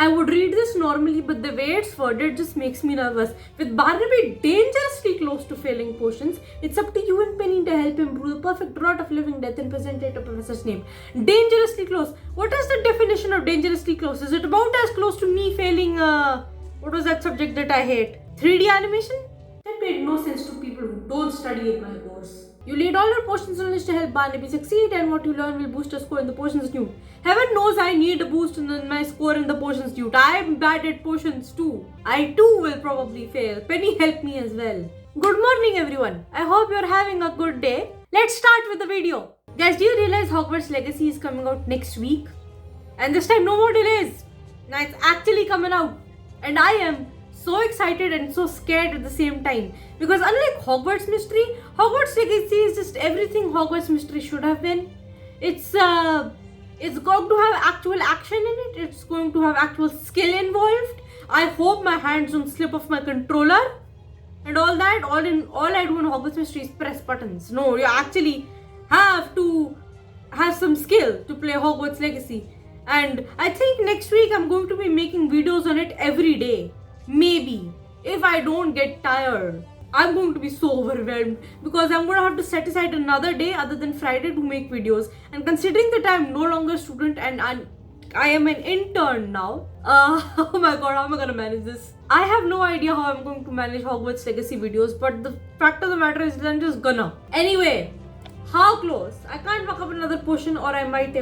I would read this normally, but the way it's worded just makes me nervous. With Barnaby dangerously close to failing potions, it's up to you and Penny to help him brew the perfect draught of living death and present it to Professor Snape. Dangerously close. What is the definition of dangerously close? Is it about as close to me failing, what was that subject that I hate? 3D animation? That made no sense to people who don't study in my course. You laid all your potions on list to help Barnaby succeed, and what you learn will boost your score in the Potions Newt. Heaven knows I need a boost in my score in the Potions Newt. I'm bad at potions too. I too will probably fail. Penny, help me as well. Good morning everyone. I hope you're having a good day. Let's start with the video. Guys, do you realize Hogwarts Legacy is coming out next week? And this time no more delays. Now it's actually coming out. And I am so excited and so scared at the same time, because unlike Hogwarts Mystery, Hogwarts Legacy is just everything Hogwarts Mystery should have been. It's going to have actual action in it. It's going to have actual skill involved. I hope my hands don't slip off my controller and all that. All I do in Hogwarts Mystery is press buttons. No, you actually have to have some skill to play Hogwarts Legacy. And I think next week I'm going to be making videos on it every day. Maybe, if I don't get tired. I'm going to be so overwhelmed because I'm going to have to set aside another day other than Friday to make videos. And considering that I'm no longer a student and I am an intern now, oh my god, how am I going to manage this? I have no idea how I'm going to manage Hogwarts Legacy videos, but the fact of the matter is that I'm just gonna. Anyway, how close? I can't fuck up another potion or I might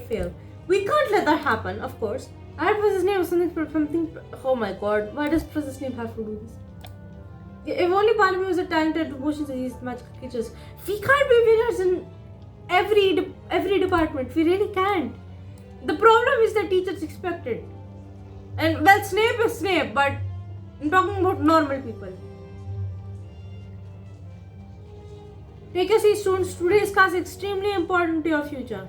fail. We can't let that happen, of course. I had Professor Snape or something. Oh my god, why does Professor Snape have to do this? If only Barnaby was a talented potions and these magical creatures. We can't be winners in every department. We really can't. The problem is that teachers expect it. And well, Snape is Snape, but I'm talking about normal people. Take a seat, students. Today's class is extremely important to your future.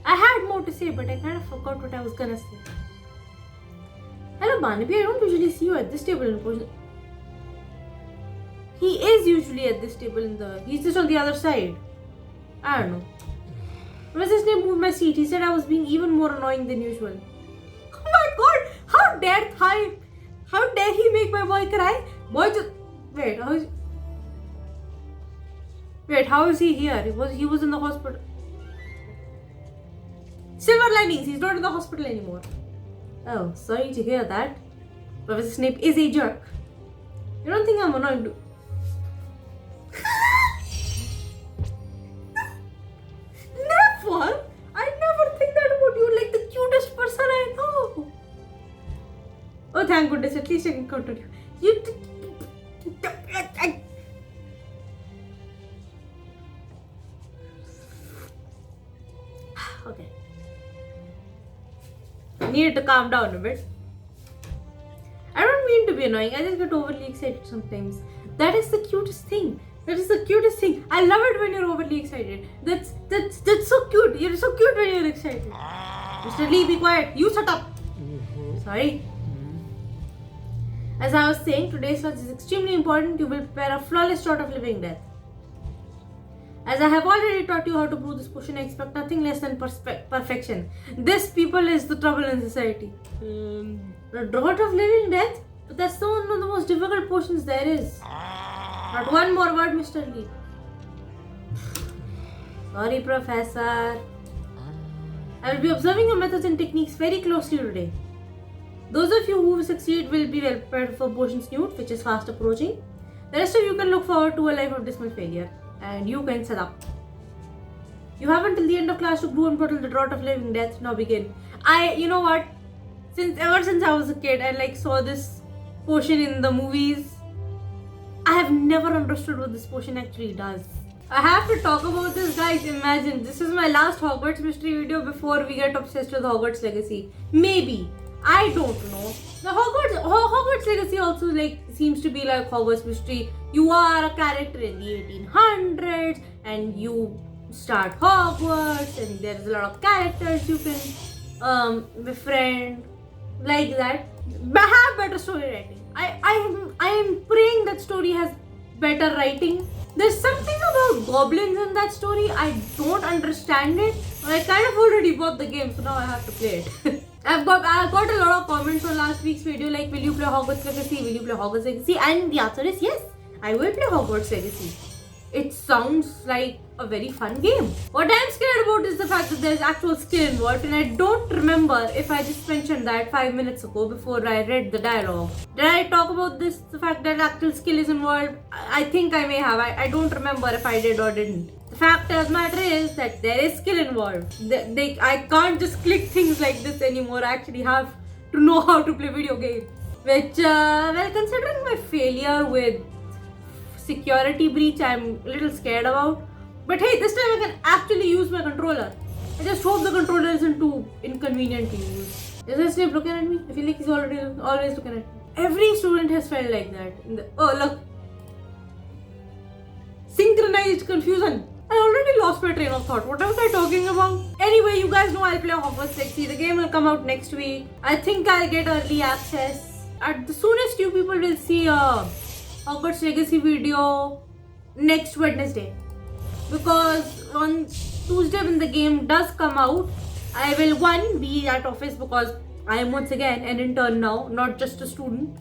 I had more to say, but I kind of forgot what I was gonna say. Hello Barnaby, I don't usually see you at this table in potion. He is usually at this table he's just on the other side. I don't know. Professor Snape moved my seat. He said I was being even more annoying than usual. Oh my god, how dare he make my boy cry? How is he here? He was in the hospital. Silver linings, he's not in the hospital anymore. Oh, sorry to hear that. Professor Snape is a jerk. You don't think I'm annoying, do? Never! I never think that about you, like the cutest person I know. Oh, thank goodness, at least I can control you. Okay. I need to calm down a bit. I don't mean to be annoying, I just get overly excited sometimes. That is the cutest thing. That is the cutest thing. I love it when you're overly excited. That's so cute. You're so cute when you're excited. Mr. Lee, be quiet. You shut up. Sorry. As I was saying, today's class is extremely important. You will prepare a flawless shot of living death. As I have already taught you how to brew this potion, I expect nothing less than perfection. This, people, is the trouble in society. The draught of living death? But that's one of the most difficult potions there is. Not one more word, Mr. Lee. Sorry, Professor. I will be observing your methods and techniques very closely today. Those of you who succeed will be well prepared for Potions Newt, which is fast approaching. The rest of you can look forward to a life of dismal failure. And you can set up. You have until the end of class to brew and bottle the draught of living death. Now begin. You know what? Ever since I was a kid, I saw this potion in the movies. I have never understood what this potion actually does. I have to talk about this, guys. Imagine, this is my last Hogwarts Mystery video before we get obsessed with Hogwarts Legacy. Maybe. I don't know. The Hogwarts Legacy also seems to be like Hogwarts Mystery. You are a character in the 1800s and you start Hogwarts and there's a lot of characters you can befriend. Like that. Have better story writing. I am praying that story has better writing. There's something about goblins in that story. I don't understand it. I kind of already bought the game, so now I have to play it. I got a lot of comments on last week's video like, will you play Hogwarts Legacy? Will you play Hogwarts Legacy? And the answer is yes, I will play Hogwarts Legacy. It sounds like a very fun game. What I'm scared about is the fact that there's actual skill involved, and I don't remember if I just mentioned that 5 minutes ago before I read the dialogue. Did I talk about this, the fact that actual skill is involved? I think I may have. I don't remember if I did or didn't. The fact of the matter is that there is skill involved. I can't just click things like this anymore. I actually have to know how to play video games. Which, well, considering my failure with security breach, I'm a little scared about. But hey, this time I can actually use my controller. I just hope the controller isn't too inconvenient to use. Is Snape looking at me? I feel like he's always looking at me. Every student has felt like that. Oh, look. Synchronized confusion. I already lost my train of thought. What was I talking about? Anyway, you guys know I'll play Hogwarts Legacy. The game will come out next week. I think I'll get early access. At the soonest, you people will see a Hogwarts Legacy video next Wednesday. Because on Tuesday when the game does come out, I will 1 be at office because I am once again an intern now, not just a student.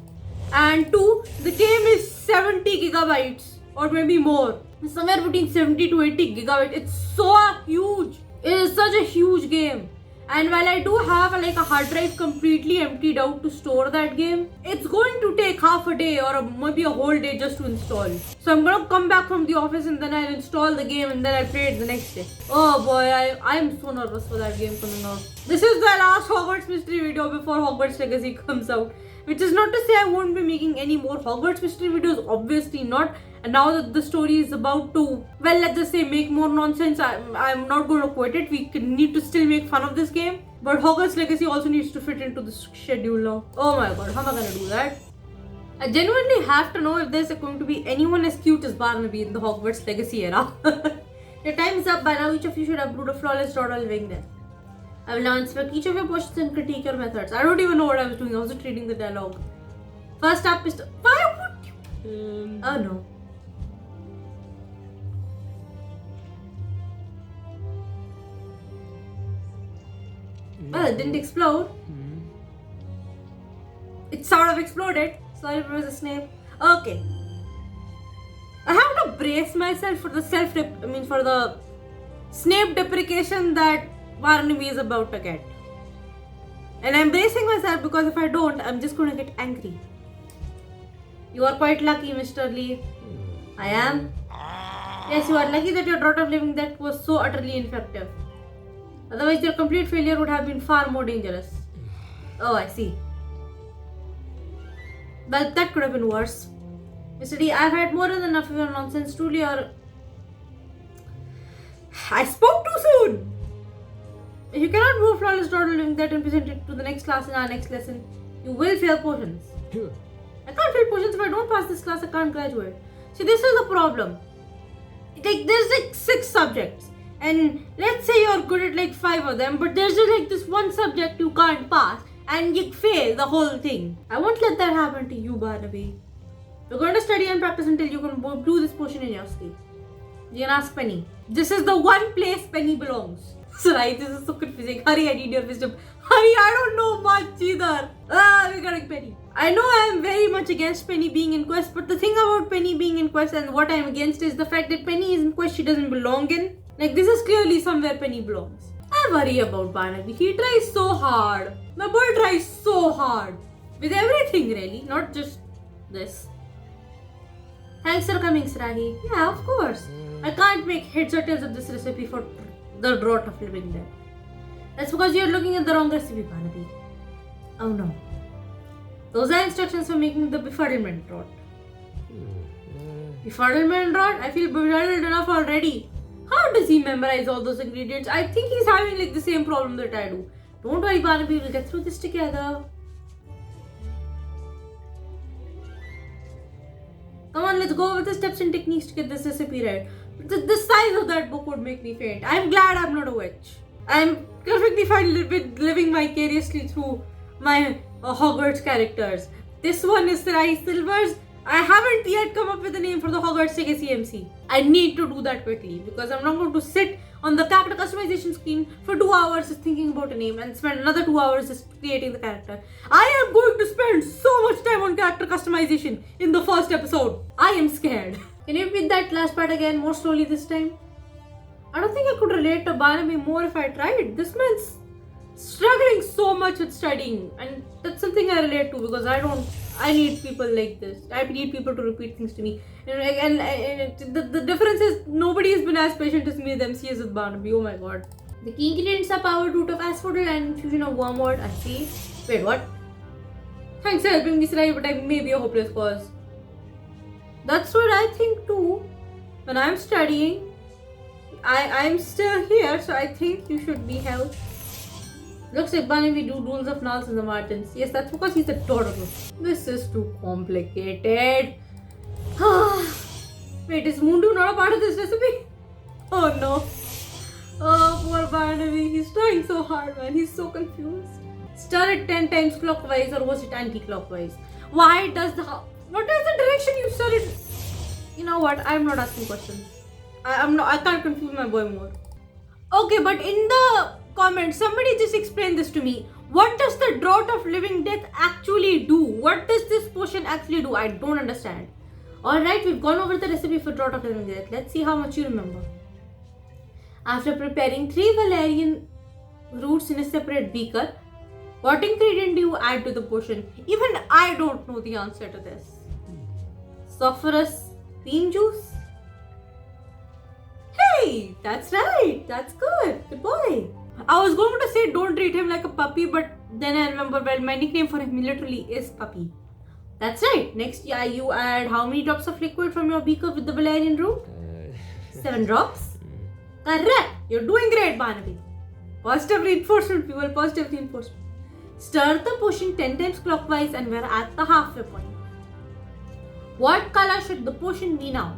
And 2, the game is 70 gigabytes or maybe more. Somewhere between 70 to 80 gigabytes. It's so huge. It is such a huge game. And while I do have like a hard drive completely emptied out to store that game, it's going to take half a day or maybe a whole day just to install. So I'm gonna come back from the office and then I'll install the game and then I'll play it the next day. Oh boy, I'm so nervous for that game coming out. This is the last Hogwarts mystery video before Hogwarts Legacy comes out. Which is not to say I won't be making any more Hogwarts mystery videos, obviously not. And now that the story is about to, well, let's just say make more nonsense, I'm not going to quit it. We need to still make fun of this game. But Hogwarts Legacy also needs to fit into the schedule now. Oh my god, how am I going to do that? I genuinely have to know if there's going to be anyone as cute as Barnaby in the Hogwarts Legacy era. Your time is up. By now, each of you should have brewed a flawless daughter living there. I will now inspect each of your questions and critique your methods. I don't even know what I was doing. I was just reading the dialogue. First up is... Why would you... Oh no. Well, it didn't explode. It sort of exploded. Sorry, Professor Snape. Okay. I have to brace myself for the for the Snape deprecation that Barnaby is about to get. And I'm bracing myself because if I don't, I'm just going to get angry. You are quite lucky, Mr. Lee. I am. Yes, you are lucky that your drought of living death was so utterly ineffective. Otherwise, your complete failure would have been far more dangerous. Oh, I see. Well, that could have been worse. Mr. D, I've had more than enough of your nonsense. Truly, I spoke too soon! If you cannot move flawless drought of living death and present it to the next class in our next lesson, you will fail potions. I can't fail potions. If I don't pass this class, I can't graduate. See, this is the problem. There's 6 subjects. And let's say you're good at 5 of them, but there's just this one subject you can't pass and you fail the whole thing. I won't let that happen to you, Barnaby. You're going to study and practice until you can do this potion in your sleep. You can ask Penny. This is the one place Penny belongs. So right, this is so confusing. Hurry, I need your wisdom. Hurry, I don't know much either. We're getting Penny. I know I am very much against Penny being in quest, but the thing about Penny being in quest and what I'm against is the fact that Penny is in quest she doesn't belong in. This is clearly somewhere Penny belongs. I worry about Barnaby. He tries so hard. My boy tries so hard. With everything really, not just this. Thanks for coming, Srahi. Yeah, of course. I can't make heads or tails of this recipe for the drought of living death. That's because you're looking at the wrong recipe, Barnaby. Oh no. Those are instructions for making the befuddlement drought. Befuddlement drought? I feel befuddled enough already. How does he memorize all those ingredients? I think he's having the same problem that I do. Don't worry, Barnaby, we'll get through this together. Come on, let's go over the steps and techniques to get this recipe right. The size of that book would make me faint. I'm glad I'm not a witch. I'm perfectly fine with living vicariously through my Hogwarts characters. This one is Rai Silvers. I haven't yet come up with a name for the Hogwarts Legacy MC. I need to do that quickly because I'm not going to sit on the character customization screen for 2 hours just thinking about a name and spend another 2 hours just creating the character. I am going to spend so much time on character customization in the first episode. I am scared. Can you repeat that last part again more slowly this time? I don't think I could relate to Barnaby more if I tried. This man's struggling so much with studying, and that's something I relate to because I need people like this. I need people to repeat things to me. And the difference is nobody has been as patient as me with MCS with Barnaby. Oh my god. The key ingredients are powdered root of asphodel and infusion of wormwood. I see. Wait, what? Thanks for helping me, Sarai, but I may be a hopeless cause. That's what I think too. When I'm studying, I'm still here, so I think you should be helped. Looks like Barnaby do duels of Nals and the Martins. Yes, that's because he's adorable. This is too complicated. Wait, is Mundu not a part of this recipe? Oh no. Oh, poor Barnaby. He's trying so hard, man. He's so confused. Stir it 10 times clockwise, or was it anti-clockwise? Why does what is the direction you stir it? You know what? I'm not asking questions. I can't confuse my boy more. Okay, but in the comments, somebody just explain this to me. What does the Drought of Living Death actually do? What does this potion actually do? I don't understand. Alright, we've gone over the recipe for Drought of Living Death. Let's see how much you remember. After preparing 3 valerian roots in a separate beaker, what ingredient do you add to the potion? Even I don't know the answer to this. Sulfurous bean juice? Hey, that's right. That's good. Good boy. I was going to say don't treat him like a puppy, but then I remember, well, my nickname for him literally is Puppy. That's right. Next, yeah, you add how many drops of liquid from your beaker with the valerian root? 7 drops. Correct. You're doing great, Barnaby. Positive reinforcement, people. Positive reinforcement. Stir the potion 10 times clockwise and we're at the halfway point. What color should the potion be now?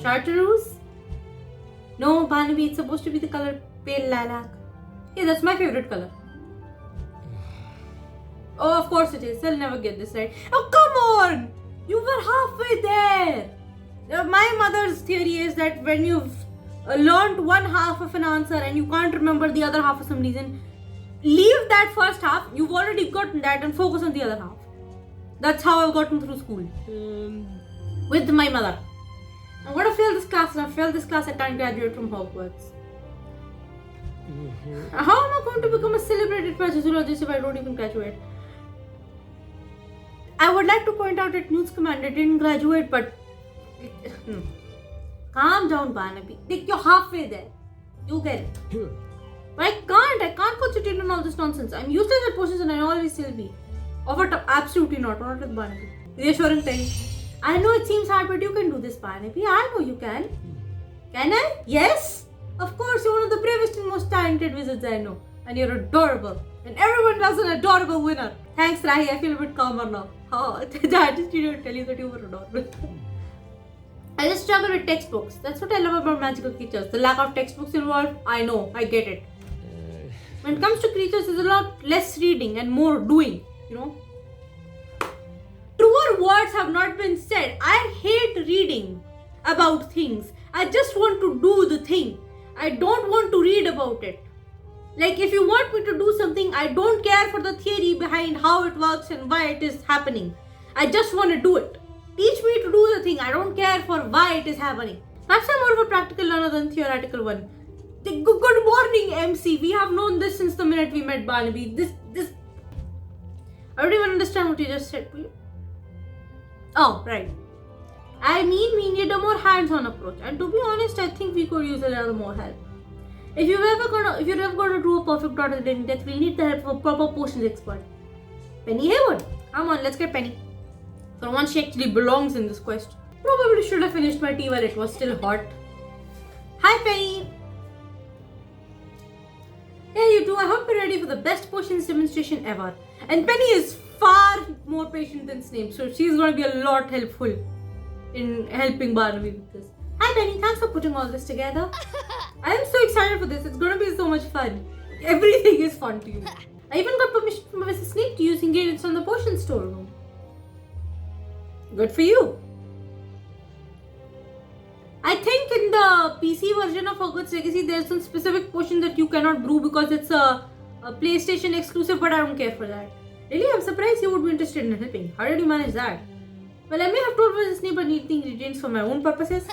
Chartreuse? No, Barnaby, it's supposed to be the color pale lilac. Yeah, that's my favorite color. Oh, of course it is. I'll never get this right. Oh, come on! You were halfway there. My mother's theory is that when you've learned one half of an answer and you can't remember the other half for some reason, leave that first half. You've already gotten that and focus on the other half. That's how I've gotten through school. With my mother. I'm gonna fail this class, and if I fail this class, I can't graduate from Hogwarts. How am I going to become a celebrated parasitologist if I don't even graduate? I would like to point out that Newt's commander didn't graduate, but... Calm down, Barnaby. You're halfway there. You get it. But I can't concentrate on all this nonsense. I'm useless at potions and I always will be. Absolutely not with Barnaby. Reassuring thing. I know it seems hard, but you can do this, Barnaby. I know you can. Can I? Yes? Of course, you're one of the bravest and most talented wizards I know. And you're adorable. And everyone loves an adorable winner. Thanks, Rahi. I feel a bit calmer now. Oh, I just didn't tell you that you were adorable. I just struggle with textbooks. That's what I love about magical creatures. The lack of textbooks involved, I know. I get it. When it comes to creatures, there's a lot less reading and more doing, you know. Truer words have not been said. I hate reading about things. I just want to do the thing. I don't want to read about it. Like if you want me to do something, I don't care for the theory behind how it works and why it is happening. I just want to do it. Teach me to do the thing. I don't care for why it is happening. Perhaps I'm more of a practical learner than theoretical one. Good morning, MC. We have known this since the minute we met Barnaby. This. I don't even understand what you just said. Oh, right. I mean, we need a more hands-on approach. And to be honest, I think we could use a little more help. If you're ever gonna do a perfect Drought of Living Death, we'll need the help of a proper potions expert. Penny Haywood. Come on, let's get Penny. For once, she actually belongs in this quest. Probably should have finished my tea while it was still hot. Hi, Penny. Yeah, you too. I hope you're ready for the best potions demonstration ever. And Penny is far more patient than Snape, so she's going to be a lot helpful in helping Barnaby with this. Hi, Penny. Thanks for putting all this together. I am so excited for this. It's going to be so much fun. Everything is fun to you. I even got permission from Professor Snape to use ingredients from the potion storeroom. Good for you. I think in in the PC version of Hogwarts Legacy, there's some specific potion that you cannot brew because it's a PlayStation exclusive, but I don't care for that. Really, I'm surprised you would be interested in helping. How did you manage that? Well, I may have told Professor Snape I need the ingredients for my own purposes,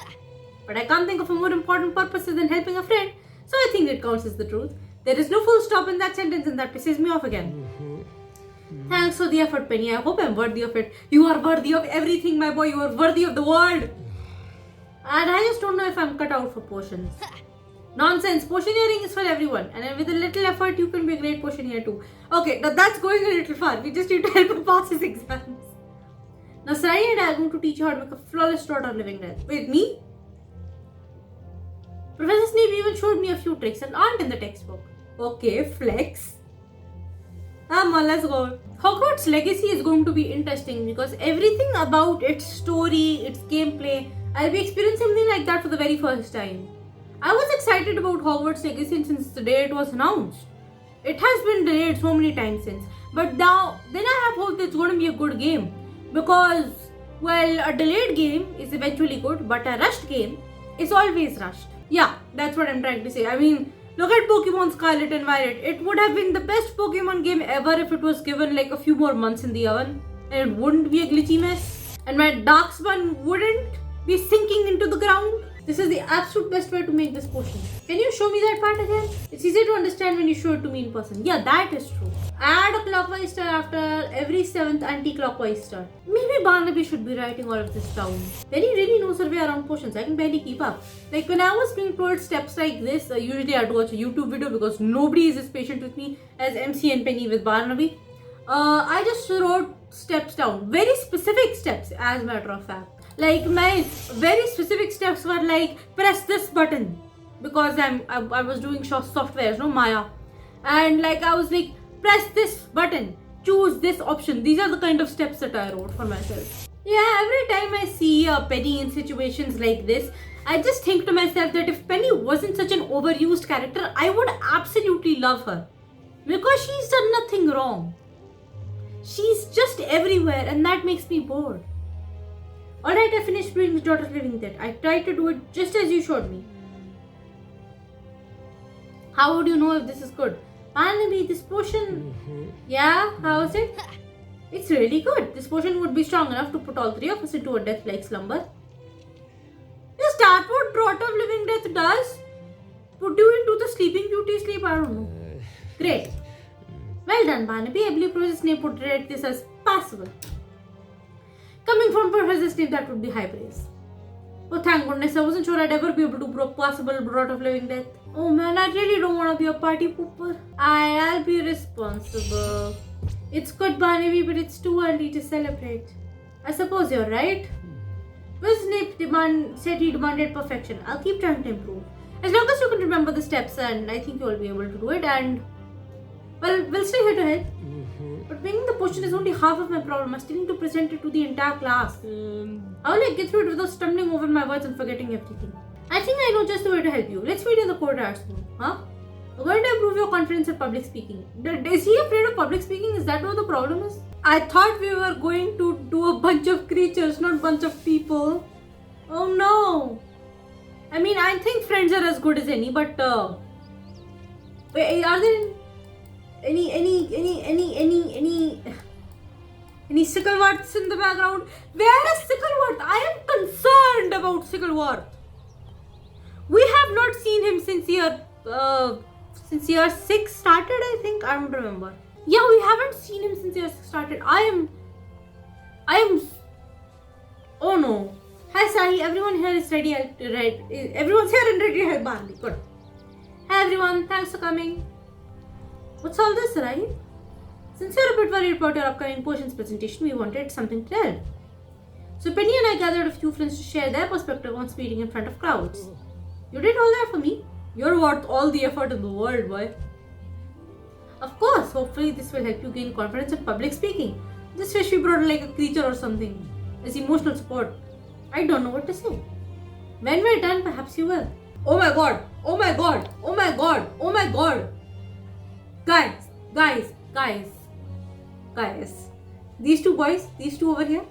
but I can't think of a more important purpose than helping a friend, so I think it counts as the truth. There is no full stop in that sentence and that pisses me off again. Thanks for the effort, Penny. I hope I'm worthy of it. You are worthy of everything, my boy. You are worthy of the world. And I just don't know if I'm cut out for potions. Nonsense. Potioneering is for everyone. And with a little effort, you can be a great potioneer too. Okay, now that's going a little far. We just need to help him pass his exams. Now, Sarai and I are going to teach you how to make a flawless draught of living death. Wait, me? Professor Snape even showed me a few tricks that aren't in the textbook. Okay, flex. Come on, let's go. Hogwarts Legacy is going to be interesting because everything about its story, its gameplay, I'll be experiencing something like that for the very first time. I was excited about Hogwarts Legacy since the day it was announced. It has been delayed so many times since. But now, then I have hope that it's going to be a good game. Because, well, a delayed game is eventually good, but a rushed game is always rushed. Yeah, that's what I'm trying to say. I mean, look at Pokemon Scarlet and Violet. It would have been the best Pokemon game ever if it was given like a few more months in the oven. And it wouldn't be a glitchy mess. And my Darkspawn wouldn't be sinking into the ground. This is the absolute best way to make this potion. Can you show me that part again? It's easier to understand when you show it to me in person. Yeah, that is true. Add a clockwise star after every 7th anti-clockwise star. Maybe Barnaby should be writing all of this down. Penny really knows her way around potions. I can barely keep up. Like when I was being told steps like this, usually I had to watch a YouTube video because nobody is as patient with me as MC and Penny with Barnaby. I just wrote steps down. Very specific steps, as a matter of fact. Like my very specific steps were like press this button because I was doing software, no Maya, and like I was like press this button, choose this option. These are the kind of steps that I wrote for myself. Yeah, every time I see Penny in situations like this, I just think to myself that if Penny wasn't such an overused character, I would absolutely love her because she's done nothing wrong. She's just everywhere, and that makes me bored. Alright, I finished brewing the draught of living death. I tried to do it just as you showed me. How would you know if this is good? Barnaby, this potion... Yeah, how is it? It's really good. This potion would be strong enough to put all three of us into a death-like slumber. Is that what draught of living death does? Put you into the sleeping beauty sleep? I don't know. Great. Well done, Barnaby. I believe Professor Snape would rate this as passable. Coming from Professor Snape, that would be high praise. Oh, thank goodness. I wasn't sure I'd ever be able to brew a possible draught of living death. Oh man, I really don't want to be a party pooper. I'll be responsible. It's good, Barnaby, but it's too early to celebrate. I suppose you're right. Well, Snape said he demanded perfection. I'll keep trying to improve. As long as you can remember the steps, and I think you'll be able to do it, and... Well, we'll stay here to help. But making the potion is only half of my problem. I still need to present it to the entire class. How will I get through it without stumbling over my words and forgetting everything? I think I know just the way to help you. Let's meet in the courtyard soon. Huh? We're going to improve your confidence in public speaking. Is he afraid of public speaking? Is that what the problem is? I thought we were going to do a bunch of creatures, not a bunch of people. Oh no. I mean, I think friends are as good as any, but... Wait, are there... Any Sickleworths in the background? Where is Sickleworth? I am concerned about Sickleworth. We have not seen him since year 6 started, I think. I don't remember. Yeah, we haven't seen him since year 6 started. I am... Oh no. Hi Sahi, everyone here is ready. Everyone's here and ready to help Barnaby. Good. Hi everyone, thanks for coming. What's all this, right? Since you're a bit worried about your upcoming potions presentation, we wanted something to tell. So Penny and I gathered a few friends to share their perspective on speaking in front of crowds. You did all that for me. You're worth all the effort in the world, boy. Of course, hopefully this will help you gain confidence in public speaking. Just wish we brought like a creature or something as emotional support. I don't know what to say. When we're done, perhaps you will. Oh my god! Oh my god! Oh my god! Oh my god! Guys. These two boys, these two over here,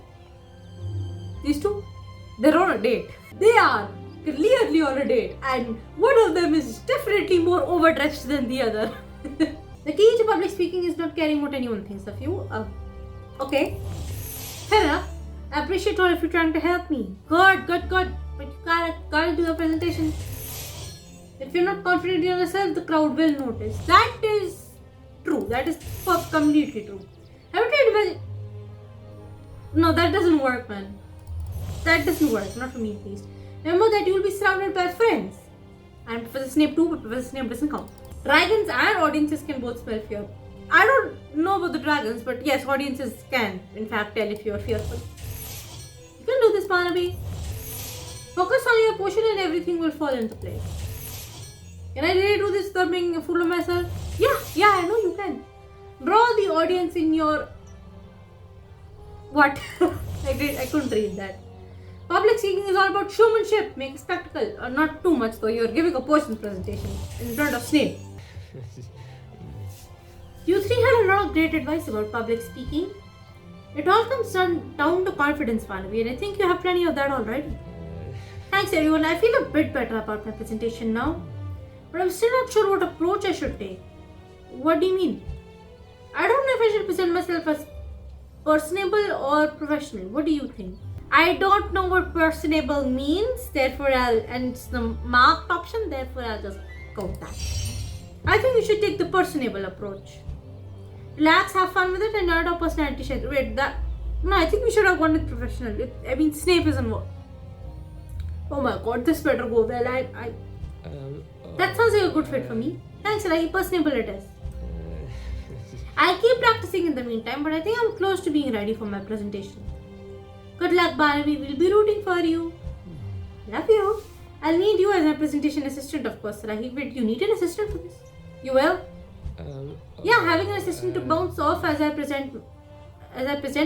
these two, they're on a date. They are. clearly on a date, and one of them is definitely more overdressed than the other. The key to public speaking is not caring what anyone thinks of you. Okay. Fair enough. I appreciate all of you trying to help me. Good. But you gotta do a presentation. If you're not confident in yourself, the crowd will notice. That is true. That is completely true. Have you tried No, that doesn't work, man. That doesn't work. Not for me, at least. Remember that you will be surrounded by friends. And Professor Snape too, but Professor Snape doesn't count. Dragons and audiences can both smell fear. I don't know about the dragons, but yes, audiences can, in fact, tell if you're fearful. You can do this, Barnaby. Focus on your potion and everything will fall into place. Can I really do this without being a fool of myself? Yeah, I know you can. Draw the audience in your... What? I couldn't read that. Public speaking is all about showmanship. Make a spectacle. Not too much though. You're giving a potion presentation in front of Snape. You three had a lot of great advice about public speaking. It all comes down to confidence, Barnaby, and I think you have plenty of that already. Thanks everyone. I feel a bit better about my presentation now, but I'm still not sure what approach I should take. What do you mean? I don't know if I should present myself as personable or professional. What do you think? I don't know what personable means, therefore and it's the marked option, therefore I'll just go with that. I think you should take the personable approach. Relax, have fun with it, and not our personality share. No, I think we should have gone with professional. Snape is involved. Oh my god, this better go well. That sounds like a good fit for me. Thanks, Rai. Personable it is. I'll keep practicing in the meantime, but I think I'm close to being ready for my presentation. Good luck, Barnaby. We'll be rooting for you. Love you. I'll need you as my presentation assistant, of course, Rahi. Wait, you need an assistant for this? You will? Yeah, having an assistant to bounce off as I present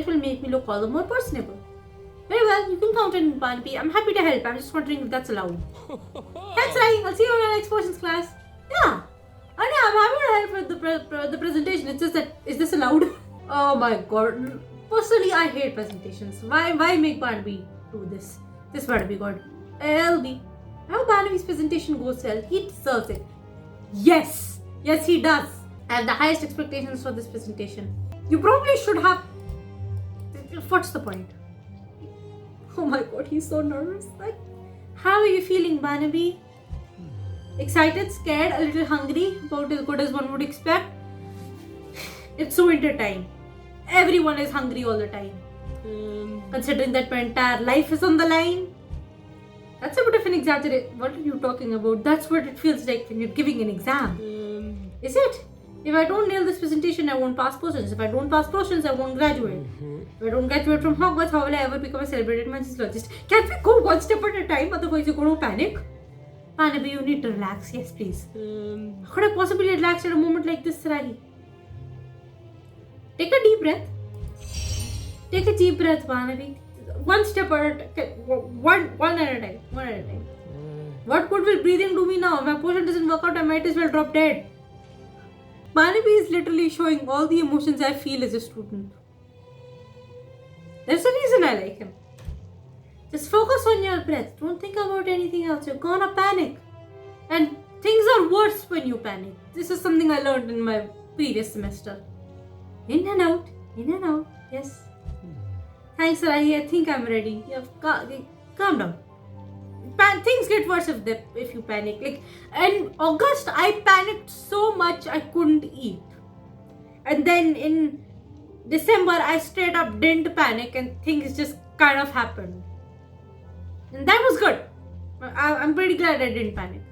will make me look all the more personable. Very well, you can count on Barnaby. I'm happy to help. I'm just wondering if that's allowed. Thanks, Rahi. I'll see you in your next potions class. Yeah. I'm happy to help with the presentation. It's just that, is this allowed? Oh my god. Personally, I hate presentations. Why make Barnaby do this? This Barnaby god. LB. I hope Barnaby's presentation goes well. He deserves it. Yes, he does. I have the highest expectations for this presentation. You probably should have... What's the point? Oh my god, he's so nervous. How are you feeling, Barnaby? Excited, scared, a little hungry, about as good as one would expect? It's so winter time. Everyone is hungry all the time. Considering that my entire life is on the line. That's a bit of an exaggeration. What are you talking about? That's what it feels like when you're giving an exam. Is it? If I don't nail this presentation, I won't pass potions. If I don't pass potions, I won't graduate. If I don't graduate from Hogwarts, how will I ever become a celebrated magicologist? Can't we go one step at a time? Otherwise you're going to panic. Barnaby, you need to relax. Yes, please. How could I possibly relax at a moment like this, Rahi? Take a deep breath. Take a deep breath, Barnaby. One step at a time. One at a time. One at a time. What good will breathing do me now? If my potion doesn't work out, I might as well drop dead. Barnaby is literally showing all the emotions I feel as a student. There's a reason I like him. Just focus on your breath. Don't think about anything else. You're gonna panic. And things are worse when you panic. This is something I learned in my previous semester. In and out. In and out. Yes. Thanks, Rahi. I think I'm ready. Calm down. Things get worse if you panic. In August, I panicked so much I couldn't eat. And then in December, I straight up didn't panic and things just kind of happened. And that was good. I'm pretty glad I didn't panic.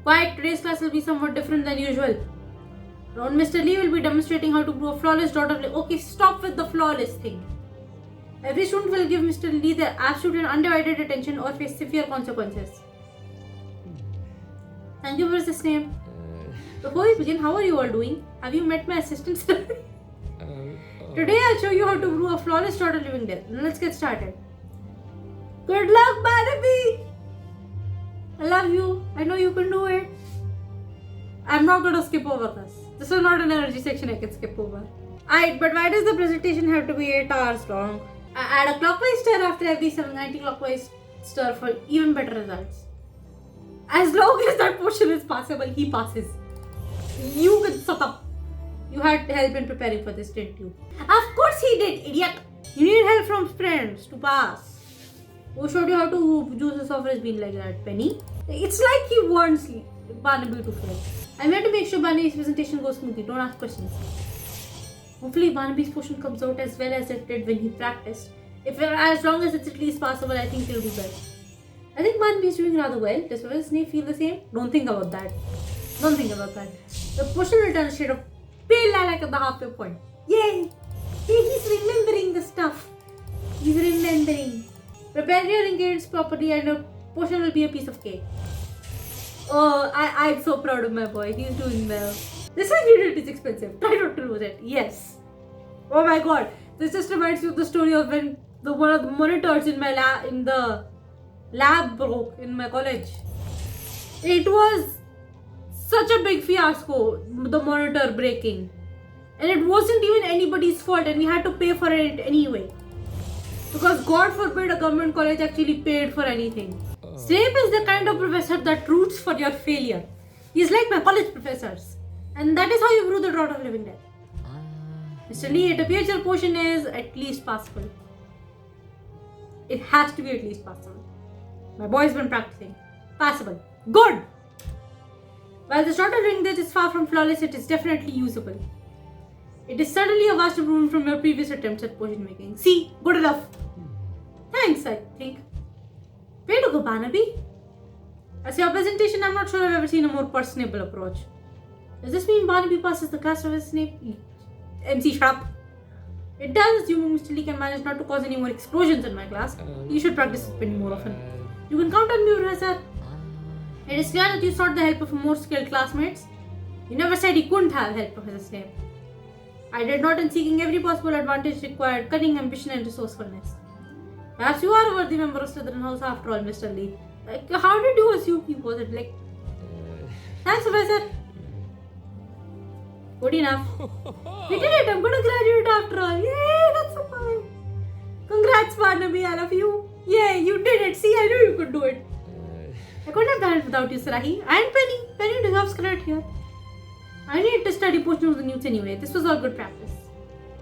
Quiet, today's class will be somewhat different than usual. Ron, Mr. Lee will be demonstrating how to brew a flawless dot of... Okay, stop with the flawless thing. Every student will give Mr. Lee their absolute and undivided attention or face severe consequences. Thank you, Professor Snape. Before we begin, how are you all doing? Have you met my assistants? Today I'll show you how to brew a flawless dot of living death. Now let's get started. Good luck, Barnaby! I love you. I know you can do it. I'm not going to skip over this. This is not an energy section I can skip over. Alright, but why does the presentation have to be 8 hours long? I add a clockwise turn after every 7, anti-clockwise stir for even better results. As long as that portion is passable, he passes. You can suck up. You had help in preparing for this, didn't you? Of course he did, idiot. You need help from friends to pass. Who showed you how to use the software has been like that, Penny? It's like he wants Barnaby to fail. I'm here to make sure Barnaby's presentation goes smoothly. Don't ask questions. Hopefully Barnaby's portion comes out as well as it did when he practiced. As long as it's at least passable, I think he'll do well. I think Barnaby's doing rather well. Does Snape feel the same? Don't think about that. Don't think about that. The portion will turn a shade of pale lilac at the halfway point. Yay! He's remembering the stuff. He's remembering. Prepare your ingredients properly and a portion will be a piece of cake. Oh, I'm so proud of my boy. He's doing well. This ingredient is expensive. Try not to lose it. Yes. Oh my god. This just reminds me of the story of when one of the monitors in the lab broke in my college. It was such a big fiasco, the monitor breaking. And it wasn't even anybody's fault and we had to pay for it anyway. Because God forbid a government college actually paid for anything. Snape is the kind of professor that roots for your failure. He's like my college professors. And that is how you brew the drought of living death. Mr. Lee, it appears your potion is at least passable. It has to be at least passable. My boy's been practicing. Passable. Good! While the drought of living death is far from flawless, it is definitely usable. It is certainly a vast improvement from your previous attempts at potion making. See, good enough. Thanks, I think. Way to go, Barnaby. As your presentation, I'm not sure I've ever seen a more personable approach. Does this mean Barnaby passes the class of Snape? MC, shut up. It does, assuming Mr. Lee can manage not to cause any more explosions in my class. You should practice spinning more often. You can count on me, Professor. It is clear that you sought the help of more skilled classmates. You never said he couldn't have help, Professor Snape. I did not, in seeking every possible advantage, required cunning, ambition, and resourcefulness. Perhaps you are a worthy member of Slytherin House after all, Mr. Lee. Like, how did you assume he was it? Like, thanks, Professor. Good enough. We did it. I'm gonna graduate after all. Yay, that's so fun. Congrats, Barnaby. I love you. Yay, you did it. See, I knew you could do it. I couldn't have done it without you, Sarahi. And Penny. Penny deserves credit here. I need to study potion of the N.E.W.T.S anyway. This was all good practice.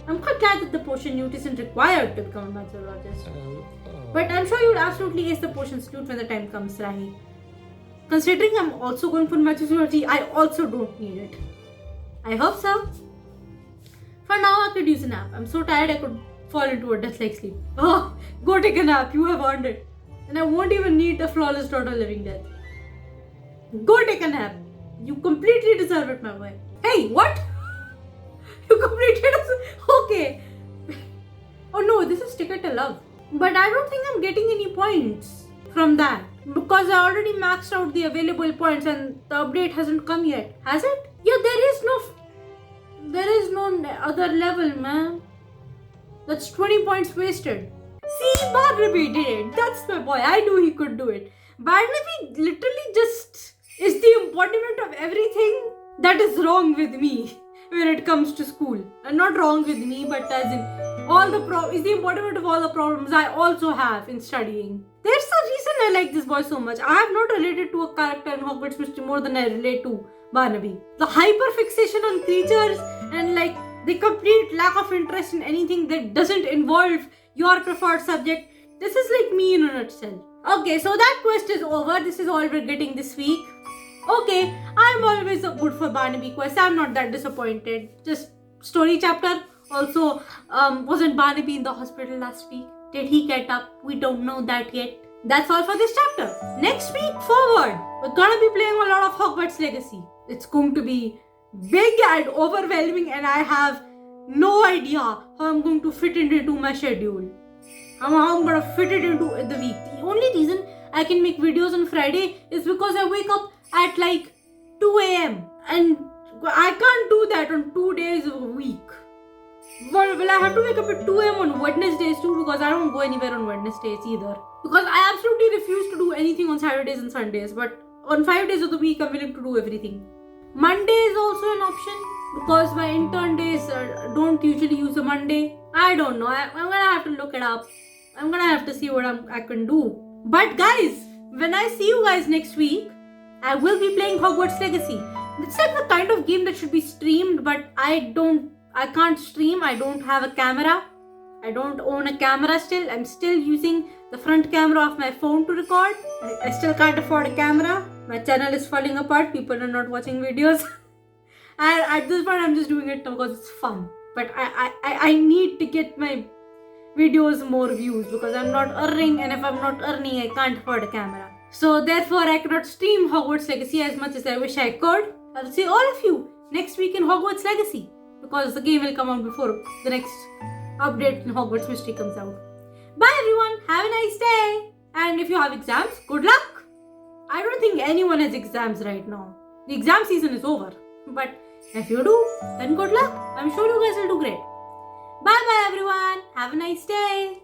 I'm quite glad that the potion N.E.W.T isn't required to become a meteorologist. But I'm sure you would absolutely ace the potion suit when the time comes, Sarahi. Considering I'm also going for meteorology, I also don't need it. I hope so. For now, I could use a nap. I'm so tired I could fall into a death-like sleep. Oh, go take a nap. You have earned it. And I won't even need a flawless drought of living death. Go take a nap. You completely deserve it, my boy. Hey, what? You completely deserve. Okay. Oh no, this is Ticket to Love. But I don't think I'm getting any points from that. Because I already maxed out the available points and the update hasn't come yet. Has it? Yeah, there is no other level, man. That's 20 points wasted. See, Barnaby did it. That's my boy. I knew he could do it. Barnaby literally just is the embodiment of everything that is wrong with me when it comes to school. And not wrong with me, but as in is the embodiment of all the problems I also have in studying. There's a reason I like this boy so much. I have not related to a character in Hogwarts mystery more than I relate to Barnaby. The hyperfixation on creatures and like the complete lack of interest in anything that doesn't involve your preferred subject. This is like me in a nutshell. Okay, so that quest is over. This is all we're getting this week. Okay, I'm always good for Barnaby quest. I'm not that disappointed. Just story chapter. Also, wasn't Barnaby in the hospital last week? Did he get up? We don't know that yet. That's all for this chapter. Next week forward, we're gonna be playing a lot of Hogwarts Legacy. It's going to be big and overwhelming and I have no idea how I'm going to fit it into my schedule. How I'm gonna fit it into the week. The only reason I can make videos on Friday is because I wake up at like 2 a.m. and I can't do that on 2 days a week. Well, I have to wake up at 2 a.m. on Wednesdays too because I don't go anywhere on Wednesdays either. Because I absolutely refuse to do anything on Saturdays and Sundays. But on 5 days of the week, I'm willing to do everything. Monday is also an option because my intern days don't usually use a Monday. I don't know. I'm gonna have to look it up. I'm gonna have to see what I can do. But guys, when I see you guys next week, I will be playing Hogwarts Legacy. It's like the kind of game that should be streamed, but I can't stream. I don't have a camera. I don't own a camera still. I'm still using the front camera of my phone to record. I still can't afford a camera. My channel is falling apart. People are not watching videos. And at this point, I'm just doing it because it's fun. But I need to get my videos more views because I'm not earning, and if I'm not earning, I can't afford a camera. So therefore, I cannot stream Hogwarts Legacy as much as I wish I could. I'll see all of you next week in Hogwarts Legacy because the game will come out before the next update in Hogwarts Mystery comes out. Bye everyone, have a nice day. And if you have exams, good luck. I don't think anyone has exams right now. The exam season is over. But if you do, then good luck. I'm sure you guys will do great. Bye bye everyone. Have a nice day.